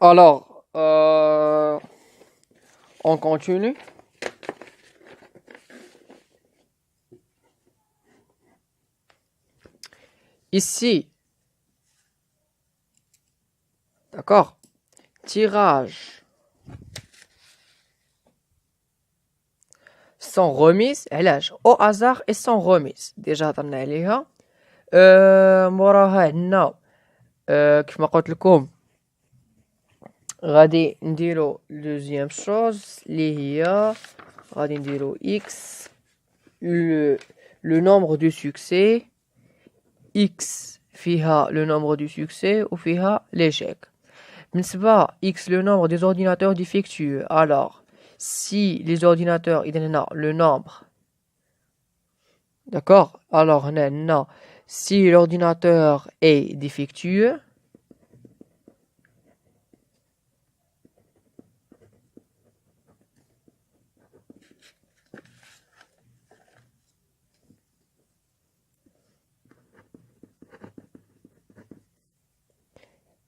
Alors, on continue. Ici, d'accord, tirage sans remise, علاش au hasard et sans remise. déjà هضرنا عليها. موراها عندنا كيف ما قلت لكم غادي نديرو دوزيام شوز اللي هي غادي نديرو x le nombre de succès x فيها le nombre du succès وفيها l'échec. بالنسبة x le nombre des ordinateurs défectueux. Alors si les ordinateurs إذا هنا le nombre, d'accord, alors هنا عندنا si l'ordinateur est défectueux,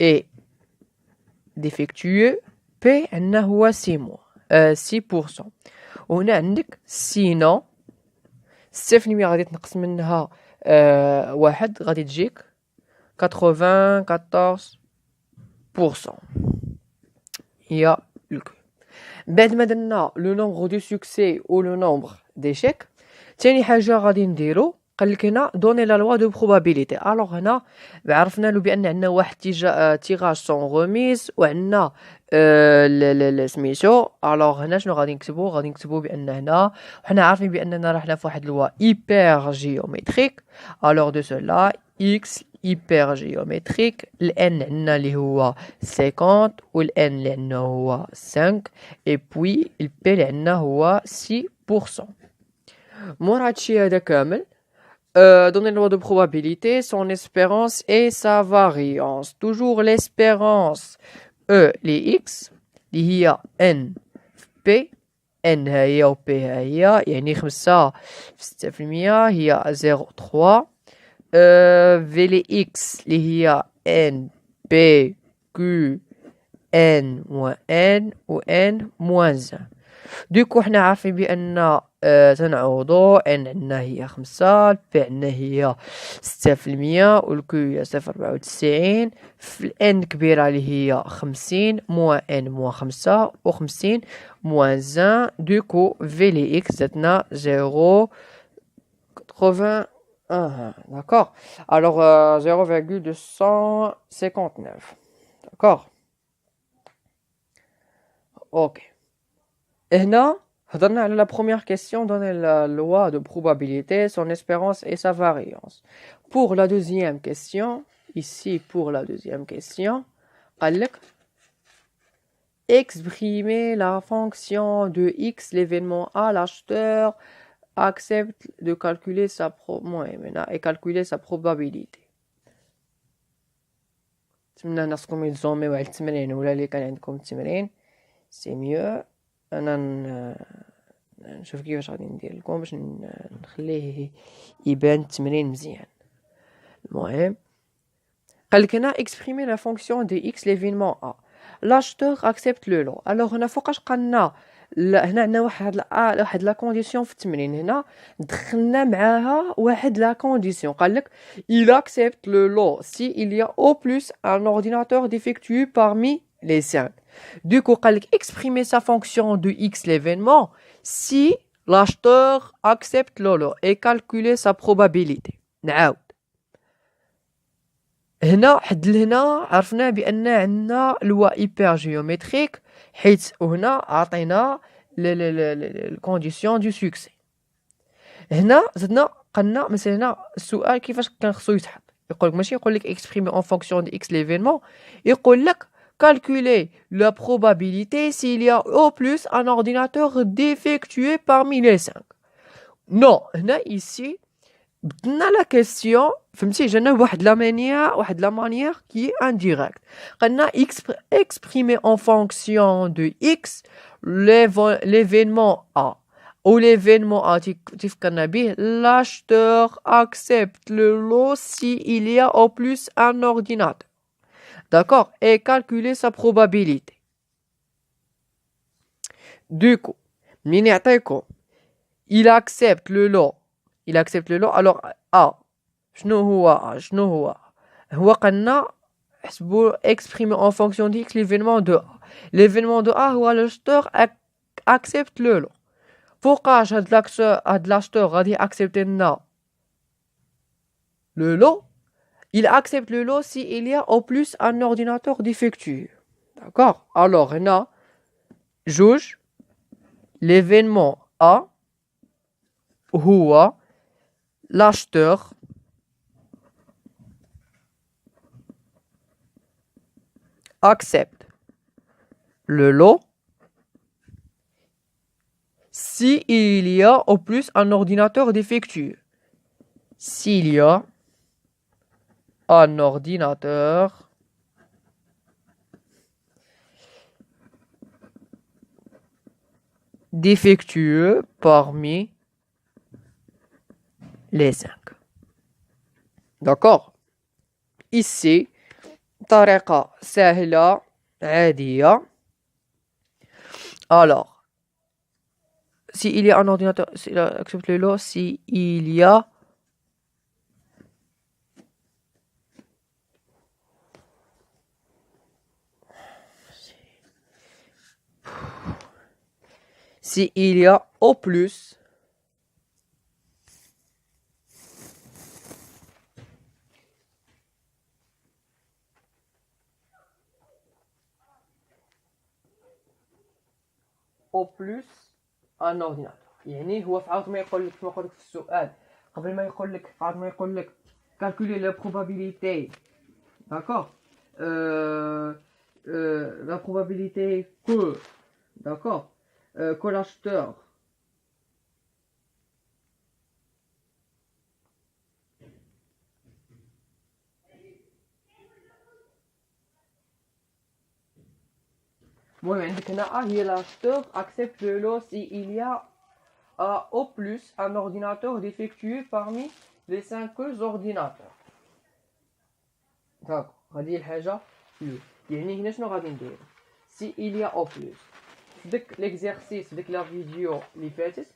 est défectueux P عندنا هو 6%. وهنا عندك sinon 0% غادي تنقص منها واحد غادي تجيك 94%. هي الكل. بعد ما درنا لو نومبر دو سوكسي و لو نومبر ديشيك، تاني حاجه غادي نديرو قالك هنا دوني لا لوا دو بروبابيليتي. الوغ هنا عرفنا له بان عندنا واحد تيراج سون ريميز وعندنا سميتو. الوغ هنا شنو غادي نكتبو بان هنا وحنا عارفين باننا رحنا في واحد لوا ايبر جيومتريك. الوغ دو سولا اكس hyper géométrique, l'N عندنا اللي هو 50 والN اللي عندنا هو 5 et puis le P اللي عندنا هو 6%. مور هادشي هذا كامل donner le loi de probabilité, son espérance et sa variance. Toujours l'espérance E les X اللي هي N P N هي و P هي يعني 5 في 6% هي 0.3. في لي اكس اللي هي ان بي كيو ان موان ان و ان موان زان. دوكو حنا عارفين بان تنعوضو ان عندنا هي 5 بي عندنا هي 6% والكيو هي 0.94 في الان كبيره اللي هي 50 موان ان موان 55 موان زان. دوكو في لي اكس زاتنا 0.80. D'accord. Alors 0,259. D'accord. Ok. هنا هضرنا على la première question donner la loi de probabilité, son espérance et sa variance. Pour la deuxième question, ici pour la deuxième question, قالك exprimer la fonction de x l'événement A, l'acheteur accepte de calculer sa probabilité. نتمنى ناسكم يتزوميو على التمرين ولا اللي كان عندكم التمرين سي ميو. انا نشوف كيفاش غادي ندير لكم باش نخليه يبان التمرين مزيان. المهم قالك هنا exprimer la fonction de x l'événement A, l'acheteur accepte le lot. alors هنا فوقاش قالنا هنا عندنا واحد لا كونديسيون في التمرين. هنا دخلنا معاها واحد لا كونديسيون قالك il accepte le lot si il y a au plus un ordinateur défectueux parmi les 5. du coup قالك exprimer sa fonction de x l'événement si l'acheteur accepte le lot et calculer sa probabilité. نعاود هنا حد لهنا عرفنا بان عندنا لوا ايبر جيومتريك حيت وهنا عطينا الكونديسيون دو سوكسي. هنا زدنا قلنا مثلا هنا السؤال كيفاش كان خصو يتحط. يقولك ماشي يقولك اكسبريمي اون فونكسيون دو اكس ليفينمون، يقولك calculer la probabilité s'il y a au plus un ordinateur défectueux parmi les 5. non هنا ici بدنا لا كيسيون فهمتي جانا بواحد لا مانيير كي انديريكت. قلنا exprimer en fonction de x l'événement A ou l'événement A تفكرنا به l'acheteur accepte le lot si il y a au plus un ordinateur. d'accord, et calculer sa probabilité. Du coup, منين يعطيكم il accepte le lot, alors A شنو هو قلنا حسبوا exprimer en fonction de x l'événement de A. L'événement de A هو l'acheteur accepte le lot. فوقاش هاد l'acheteur غادي accepter لنا le lot, il accepte le lot si il y a au plus un ordinateur défectueux. D'accord? Alors, on a juge l'événement A هو l'acheteur accepte le lot si il y a au plus un ordinateur défectueux. S'il y a un ordinateur défectueux parmi les 5. D'accord? Ici, طريقة سهلة عادية. Alors, s'il y a un ordinateur, accepte le lot, s'il y a au plus un ordinateur. يعني هو في عاود ما يقول لك في السؤال قبل ما يقول لك calculer la probabilité, d'accord, la probabilité que, d'accord, que l'acheteur عندك هنا هي l'acheteur accepte le lot si il y a au plus un ordinateur défectueux parmi les 5 ordinateurs. d'accord, هذه الحاجة يعني هنا شنو غادي ندير si il y a au plus ديك l'exercice ديك la vidéo اللي فاتت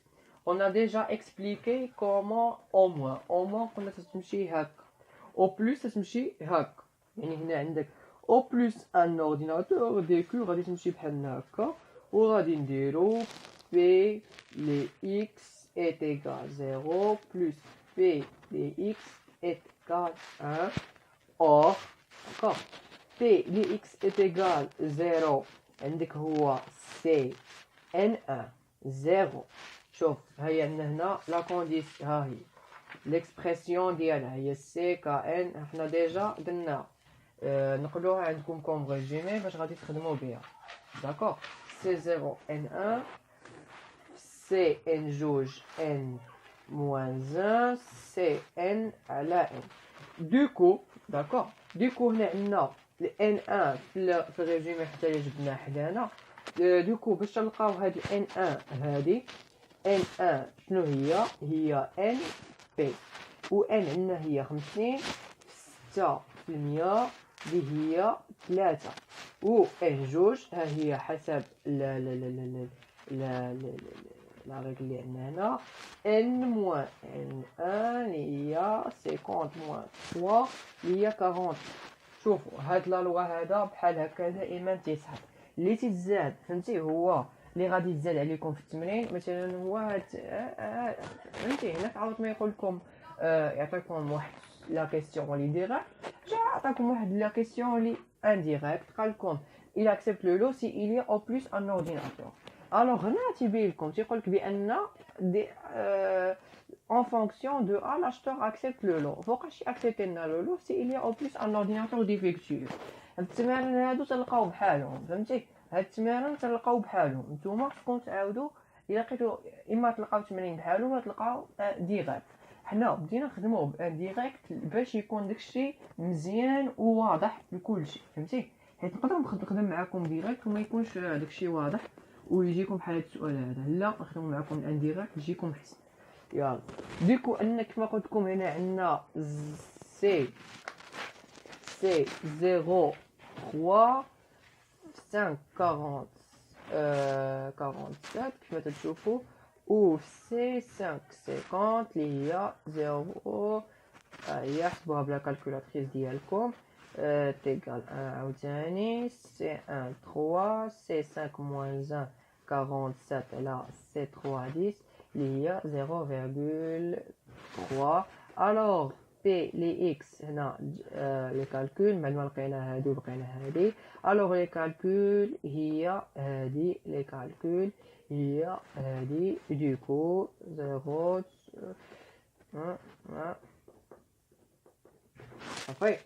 on a déjà expliqué comment au moins قلنا تمشي هكا au plus تمشي هكا يعني هنا عندك au plus un ordinateur ديكو غادي تمشي بحال هكا وغادي نديرو P les x est égal 0 plus P les x est égal 1 or d'accord P les x est égal 0 عندك هو C N1 0 شوف هيا عندنا هنا لا كونديسيون ها هي l'expression ديالها هي C KN احنا ديجا درنا نقولوها عندكم كوم ريجيمي باش غادي تخدموا بها داكوغ C0 N1 C N جوج N moins 1 C N على N دوكو داكوغ دوكو هنا عندنا N1 في الريجيمي حتى جبنا حدانا دوكو باش تلقاو هاد N1 هادي N1 شنو هي N P و N عندنا هي 50 6% اللي هي 3 و N جوج ها هي حسب لا ريغل اللي عندنا هنا N moins N1 اللي هي 50 moins 3 اللي هي 40 شوفوا هاد لا لغة هذا بحال هكا دائما تيصحاب اللي تتزاد فهمتي هو اللي غادي يتزاد عليكم في التمرين مثلا هو هاد فهمتي هنا تعاود ما يقول لكم يعطيكم واحد لا كيسيون اللي ديريكت جا عطاكم واحد لا كيسيون اللي انديريكت قال لكم il accepte le lot si il y a au plus un ordinateur alors هنا تيبين لكم تيقول لك بان en fonction de A l'acheteur accepte le lot فوقاش ياكسبتي لنا لو lot si il y a au plus un ordinateur défectueux هاد التمارين هادو تلقاو بحالهم فهمتي هاد التمارين تلقاو بحالهم نتوما خصكم تعاودوا الا لقيتو اما تلقاو تمرين بحالهم ولا تلقاو ديريكت حنا بدينا نخدموا ديريكت باش يكون داكشي مزيان وواضح لكلشي فهمتي حيت نقدر نخدم معكم ديريكت وما يكونش داكشي واضح ويجيكم بحال هاد السؤال هذا لا نخدموا معكم انديريكت يجيكم حسن يلا ديكو ان كما قلت لكم هنا عندنا سي 0 3 5 40 47 كيف تشوفوا و سي 5 50 اللي هي 0 هي حسبوها بلا كالكولاتريس ديالكم تيغال 1 عاوتاني سي 1 3 سي 5 موان 1 47 على سي 3 10 اللي هي 0,3 الوغ بي لي اكس هنا لي كالكول بعد ما لقينا هادو بقينا هادي الوغ لي كالكول هي هادي لي كالكول هي هادي دوكو 0 صافي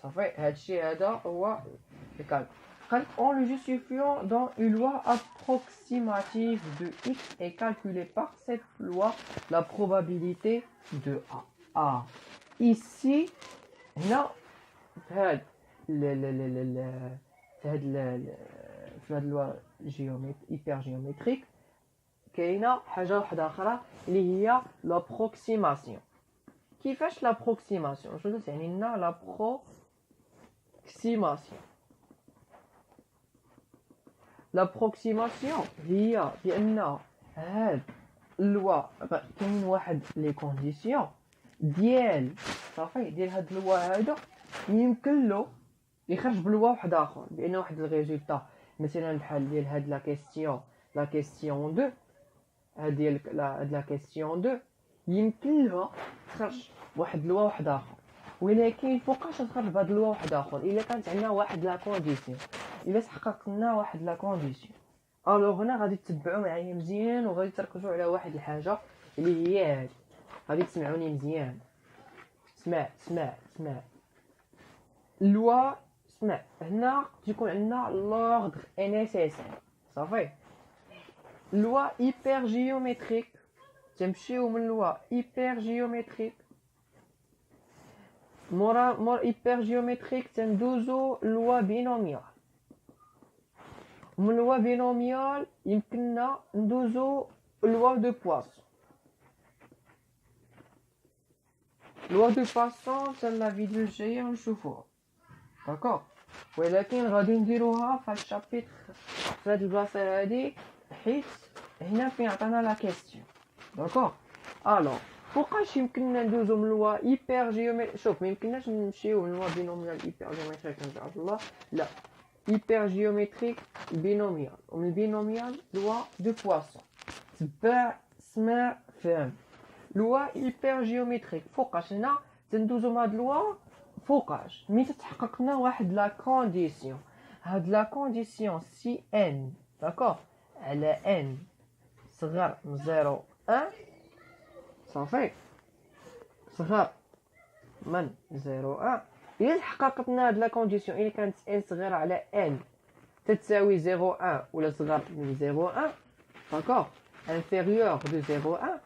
صافي هادشي هذا هو لي كالكول. En le justifiant dans une loi approximative de x est calculée par cette loi la probabilité de A. Ici, هنا في هاد اللوا hyper géométrique كاينه حاجه واحده اخرى اللي هي l'approximation. كيفاش l'approximation؟ شنو تعني لنا l'approximation؟ l'approximation هي بان هاد اللوا كاين واحد لي كونديسيون ديال صافي ديال هاد اللوا هذا يمكن له يخرج بلوا واحد اخر بان واحد الريزولطا مثلا بحال ديال هاد لا كيسيون 2 هاد ديال لا كيسيون 2 يمكن لها تخرج واحد اللوا واحد اخر ولكن فوقاش تخرج بهاد اللوا واحد اخر الا كانت عندنا واحد لا كونديسيون الا تحققنا واحد لا كونديسيون الوغ هنا غادي تتبعوا معايا مزيان وغادي تركزوا على واحد الحاجه اللي هي هاد غادي تسمعوني مزيان اسمع لوا اسمع هنا تيكون عندنا لوردر نيسيسير صافي لوا هيبر جيومتريك تمشيو من لوا هيبر جيومتريك مور هيبر جيومتريك تندوزو لوا بينوميال من لوا بينوميال يمكننا ندوزو لوا دو بواسون لوا دو بواسون حتى لا فيديو الجايه نشوفوها داكوغ ولكن غادي نديروها في الشابيتر في هاد البلاصه هادي حيت هنا فين عطانا لا كيسيون داكوغ الوغ فوقاش يمكننا ندوزو من لوا هيبر جيومتريك شوف ما يمكنناش نمشيو من لوا بينوميال هيبر جيومتريك ان شاء الله لا هيبر جيومتريك بينوميال ومن البينوميال لوا دو بواسون تبع سمع فهم لوا هيبر جيومتريك فوقاش هنا تندوزو من هاد لوا فوقاش مي تتحقق لنا واحد لا كونديسيون هاد لا كونديسيون سي ان داكوغ على ان صغر من 0 1 صافي صغر من 0 1 الا تحققت لنا هاد لا كونديسيون الا كانت ان صغيره على ان تتساوي 0 1 ولا صغر من 0 1 داكوغ inférieur de 0 1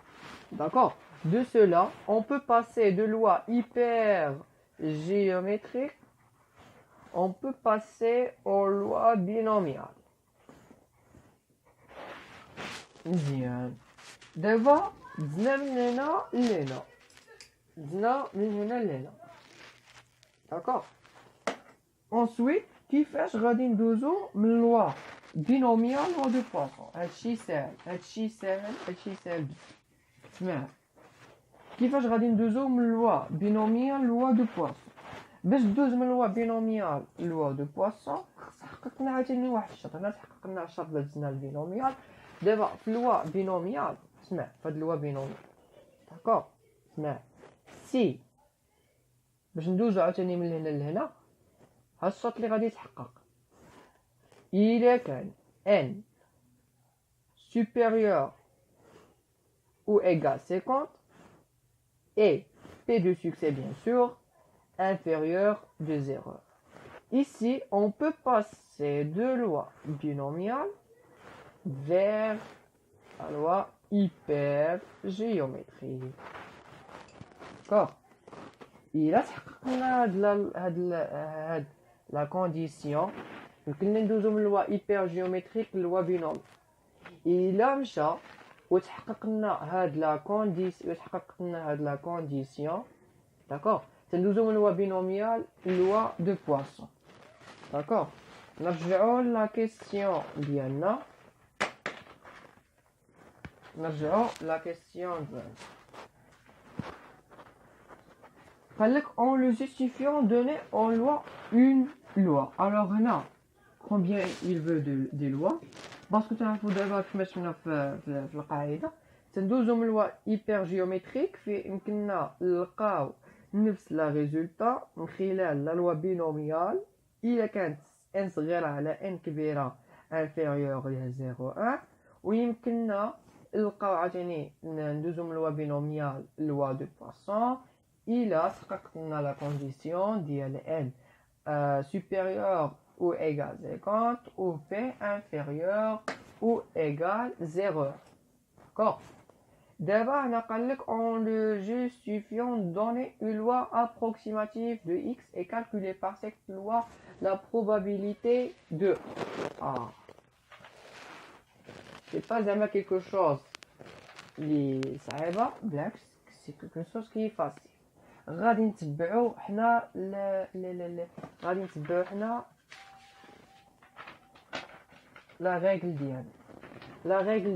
d'accord de cela on peut passer de loi hyper géométrique on peut passer aux lois binomiales مزيان دابا دزنا من هنا لهنا دزنا من هنا لهنا داكوغ ensuite كيفاش غادي ندوزو من لوا بينوميال لوا دو بواسون هادشي ساهل اسمع كيفاش غادي ندوزو من لوا بينوميال لوا دو بواسون باش دوز من لوا بينوميال لوا دو بواسون حققنا عاوتاني واحد الشرط هنا تحققنا الشرط باش دزنا البينوميال دابا في لوا بينوميال اسمع فهاد لوا بينوميال داكوغ اسمع سي باش ندوزو عاوتاني من هنا لهنا هاد الشرط اللي غادي يتحقق الا كان n supérieur ou égal 50 et p de succès bien sûr inférieur de 0. Ici on peut passer de loi binomiale vers la loi hypergéométrique. D'accord. إلا تحققنا هاد لا كونديسيون يمكن ندوزو من لوا هيبر جيومتريك للوا بينوم إلا مشى وتحققنا هاد لا كونديسيون داكوغ تندوزو من لوا بينوميال لوا دو بواسون. داكوغ نرجعو لا كيسيون ديالنا. قالك en le justifiant donner en loi une loi. Alors هنا combien il veut des lois باسكو تعرفوا دابا كيفاش شفنا في القاعده تندوزو من لوا هيبر جيومتريك في يمكننا نلقاو نفس لا ريزولطا من خلال لا لوا بينوميال الا كانت ان صغيره على ان كبيره انفيريور ل 0.1 ويمكننا نلقاو عاوتاني ندوزو من لوا بينوميال لوا دو بواسون الا تحققت لنا لا كونديسيون ديال ان supérieur ou égal 50 ou p inférieur ou égal 0. D'accord. D'abord, on a parlé en le justifiant donner une loi approximative de x et calculer par cette loi la probabilité de a. C'est pas vraiment quelque chose qui صعيبة بالعكس c'est quelque chose qui est facile. غادي نتبعو حنا غادي نتبعو حنا لا ريغل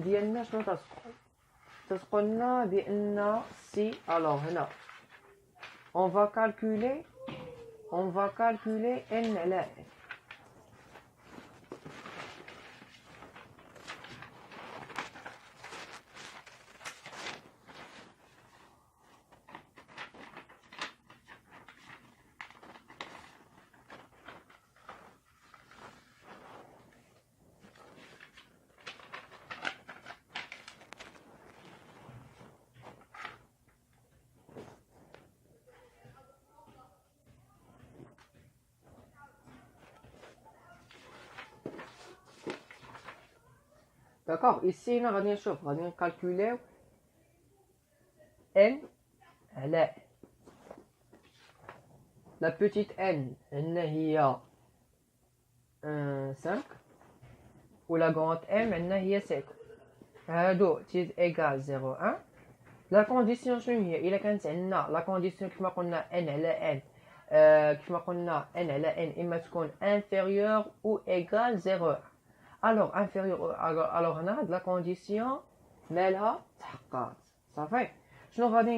ديالنا شنو تتقول لنا بان سي الوغ هنا on va calculer n على n. D'accord, ici on va calculer n على la petite n هي 5 و la grande m هي 7 هادو تيز égal 0.1. لا كونديسيون شنو هي الا كانت عندنا لا كونديسيون كما قلنا n على n كما قلنا n على n اما تكون inférieur ou égal 0.1. alors inférieur alors هنا هاد لا كونديسيون مالها تحققت صافي. شنو غادي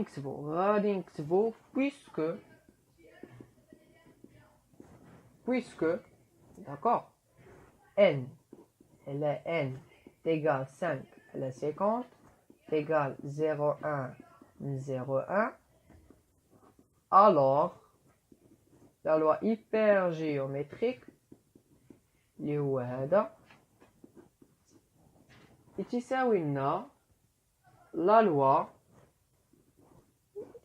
نكتبو puisque d'accord n على n égale 5 على 50 égale 0.1 من 0.1 alors la loi hypergéométrique اللي هو هذا تساوي لنا لا لوا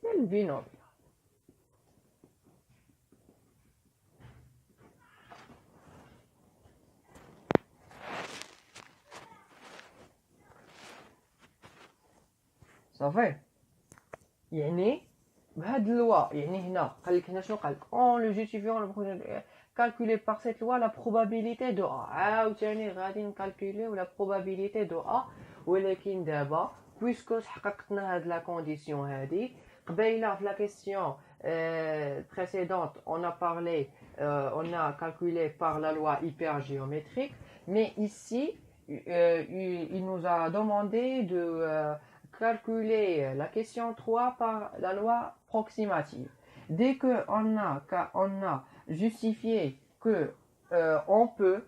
ديال البينوميال. صافي يعني بهاد اللوا يعني هنا قال لك هنا شنو قال لك اون لو جوستيفيون calculer par cette loi la probabilité de A. عاوتاني غادي نكالكوليو la probabilité de A ولكن دابا puisque حققنا هاد لا كونديسيون هادي قبيله في la question précédente on a parlé on a calculé par la loi hypergéométrique mais ici il nous a demandé de calculer la question 3 par la loi approximative. Dès que on a justifié que on peut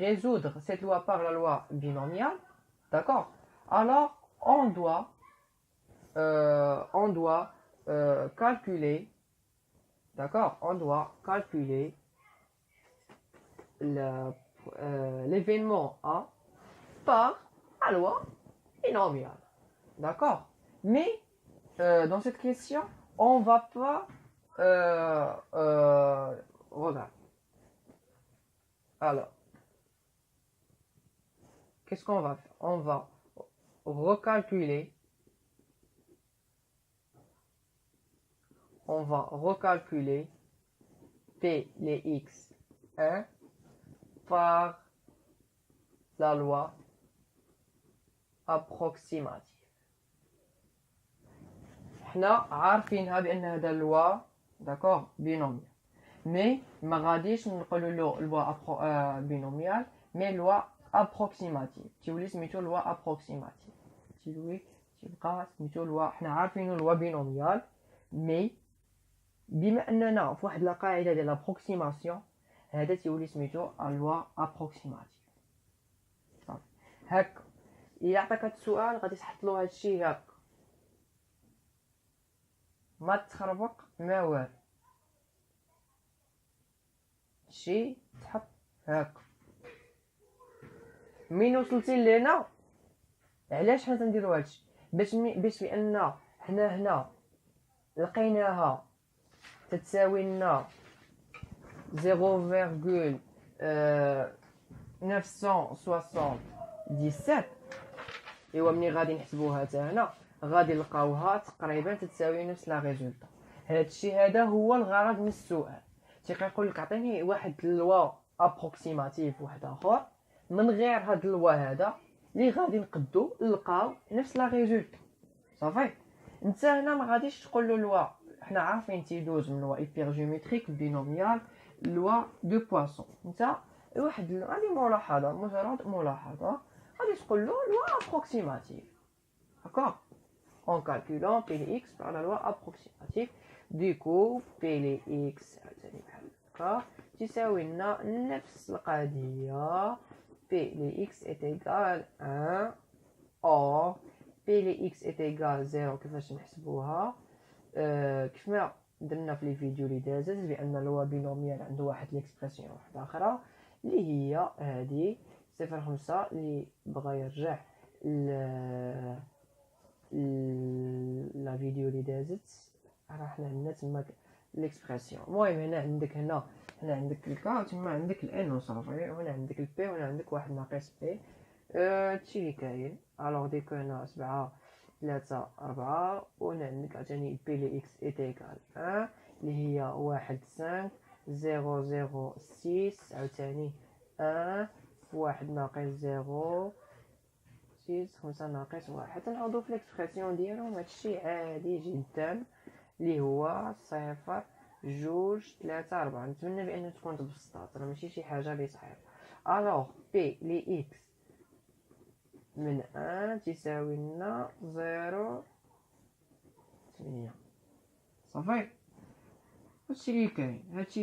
résoudre cette loi par la loi binomiale, d'accord? Alors on doit calculer, d'accord? On doit calculer l'événement A par la loi binomiale, d'accord? Mais dans cette question, on va pas regarde. Alors, qu'est-ce qu'on va faire? On va recalculer. On va recalculer P les x1 par la loi approximative. حنا عارفينها بأن هذا اللوا d'accord, binomial. Mais ما غاديش نقولوا له loi binomial mais loi approximative تيولي سميتو loi approximative تيبقى سميتو loi حنا عارفينو loi binomial mais بما اننا في واحد القاعده ديال l'approximation هذا تيولي سميتو loi approximative صافي هكا الا عطاك هاد السؤال غادي تحط له هادشي هكا ما تخربق ما والو شي تحط هكا من وصلتي لهنا علاش حنا تنديرو هادشي باش بان حنا هنا لقيناها تتساوي لنا 0,977 ايوا ملي غادي نحسبوها حتى هنا غادي نلقاوها تقريبا تتساوي نفس لا ريزولطا. هادشي هذا هو الغرض من السؤال. تيقول لك عطيني واحد اللوا ابروكسيماتيف واحد اخر من غير هاد اللوا هذا اللي غادي نقدو نلقاو نفس لا ريزولطا صافي. انت هنا ما غاديش تقول له لوا حنا عارفين تيدوز من لوا ايبر جيومتريك بينوميال لوا دو بواسون. انت واحد هذه ملاحظه مجرد ملاحظه غادي تقول له لوا ابروكسيماتيف d'accord en calculant p de x par la loi approximative. Du coup p de x عاوتاني بحال هكا تساوي لنا نفس القضيه p de x est égal 1 or p de x est égal 0. كيفاش نحسبوها كيف ما درنا في الفيديو اللي دازت بان لوا بينوميال عنده واحد ليكسبرسيون واحده اخرى اللي هي هذه 0.5 اللي بغى يرجع لا فيديو اللي دازت راه حنا عندنا تما ليكسبرسيون. المهم هنا عندك الكا تما عندك الان وصافي وهنا عندك البي وهنا عندك واحد ناقص بي هادشي اللي كاين. الوغ ديك هنا 7 3 4 وهنا عندك عاوتاني بي لي اكس ايت ايكال 1 اللي هي 1 5 0 0 6 عاوتاني 1 واحد ناقص 0 6 5 ناقص 1. تنعوضو في ليكسبرسيون ديالهم هادشي عادي جدا اللي هو 0 جوج 3 4. نتمنى بان تكون تبسطات راه ماشي شي حاجه اللي صعيبه. الوغ بي لي اكس من 1 تساوي لنا 0 8 صافي. هادشي اللي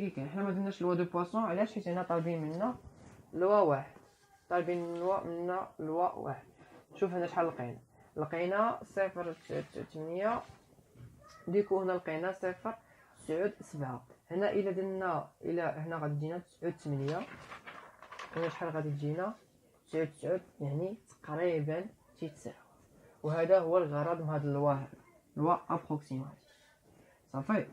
كاين حنا ما درناش لوا دو بواسون. علاش؟ حيت هنا طالبين منا لوا واحد منا لوا واحد. شوف هنا شحال لقينا 0.8 ديكو هنا لقينا 0.7. هنا الا درنا هنا غادي تجينا 9.8 هنا شحال غادي تجينا 9 يعني تقريبا تيتساوي. وهذا هو الغرض من هاد لوا ابروكسيماتيف صافي.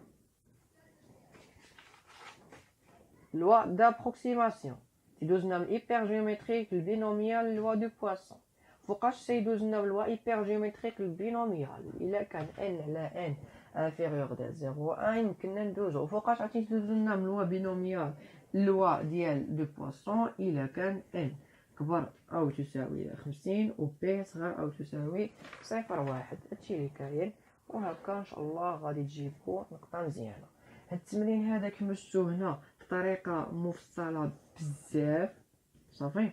لوا دابروكسيماسيون تيدوزنا من ايبر جيومتريك البينوميال لوا دو بواسون. فوقاش تيدوزنا باللوا ايبر جيومتريك البينوميال الا كان ان على ان انفيريور ديال 0 يمكن ندوزو. فوقاش عطيت تدوزنا من لوا بينوميال لوا ديال دو بواسون الا كان ان كبر او تساوي 50 و بي صغر او تساوي 0.1. هادشي اللي كاين. وهكا ان شاء الله غادي تجيبو نقطه مزيانه. هاد التمرين هذا كما شفتو هنا بطريقه مفصله بزاف صافي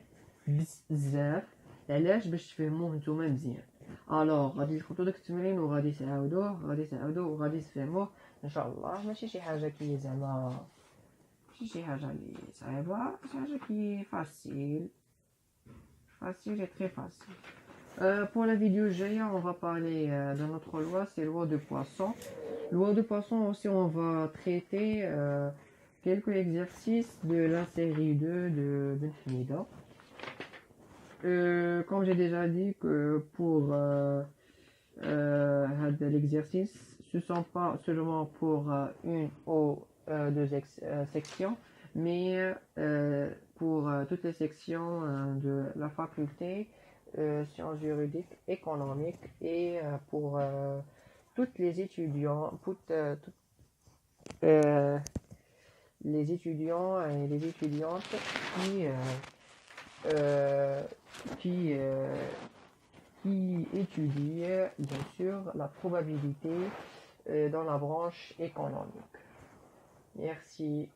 بزاف. علاش؟ باش تفهموه نتوما مزيان. الوغ غادي تخطو داك التمرين وغادي تعاودوه وغادي تفهموه ان شاء الله. ماشي شي حاجه كي زعما ماشي شي حاجه اللي صعيبه، شي حاجه كي فاسيل et très facile. Pour la vidéo Jaya, on va parler de notre loi, c'est loi de Poisson. Loi de Poisson aussi, on va traiter quelques exercices de la série 2 de Benhamida. Comme j'ai déjà dit que pour l'exercice, ce ne sont pas seulement pour une ou deux sections, mais pour toutes les sections de la faculté sciences juridiques, économiques et pour toutes les étudiants, les étudiants et les étudiantes qui étudient bien sûr la probabilité dans la branche économique. Merci.